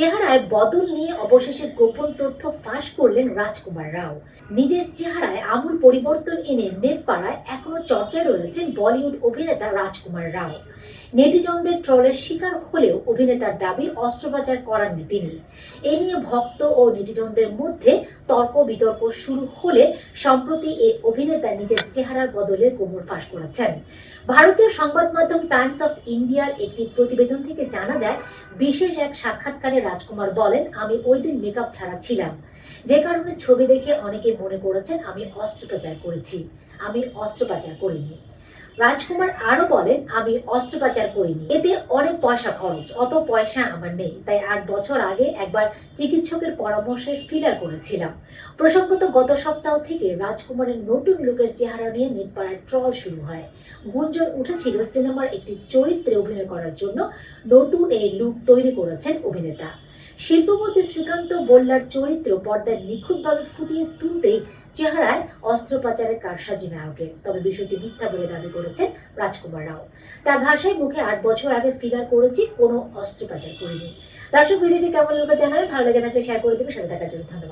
চেহারায় বদল নিয়ে অবশেষে গোপন তথ্য ফাঁস করলেন রাজকুমার রাও। নিজের চেহারায় আমূল পরিবর্তন এনে নেট পাড়ায় এখনো চর্চায় রয়েছেন বলিউড অভিনেতা রাজকুমার রাও। নেটিজনদের ট্রলের শিকার হলেও অভিনেতার দাবি অস্ত্রোপচার করাননি তিনি। এ নিয়ে ভক্ত ও নেটিজনদের মধ্যে তর্ক বিতর্ক শুরু হলে সম্প্রতি এই অভিনেতা নিজের চেহারার বদলের গোমর ফাঁস করেছেন। ভারতীয় সংবাদ মাধ্যম টাইমস অফ ইন্ডিয়ার একটি প্রতিবেদন থেকে জানা যায়, বিশেষ এক সাক্ষাৎকারে রাজকুমার বলেন, আমি ওই দিন মেকআপ ছাড়া ছিলাম, যে কারণে ছবি দেখে অনেকে মনে করেছেন আমি অস্ত্রোপচার করেছি। আমি অস্ত্রোপচার করিনি। রাজকুমার আরো বলেন, আমি অস্ত্রোপচার করিনি, এতে অনেক পয়সা খরচ, অত পয়সা আমার নেই। তাই 8 বছর আগে একবার চিকিৎসকের পরামর্শে ফিলার করেছিলাম। প্রসঙ্গত, গত সপ্তাহ থেকে রাজকুমারের নতুন লুকের চেহারা নিয়ে নেটপাড়ায় ট্রল শুরু হয়। গুঞ্জন উঠেছিল সিনেমার একটি চরিত্রে অভিনয় করার জন্য নতুন এই লুক তৈরি করেছেন অভিনেতা। শিল্পপতি শ্রীকান্ত বল্লার চরিত্র পর্দায় নিখুঁতভাবে ফুটিয়ে তুলতেই চেহারায় অস্ত্রোপচারের কারসাজি নায়কের। তবে বিষয়টি মিথ্যা বলে দাবি করেছেন রাজকুমার রাও। তার ভাষায়, মুখে 8 বছর আগে ফিলার করেছি, কোনো অস্ত্রোপচার করিনি। দর্শক, ভিডিওটি কেমন লাগলো জানাবেন। ভালো লেগে থাকলে শেয়ার করে দেবেন। সাথে থাকার জন্য ধন্যবাদ।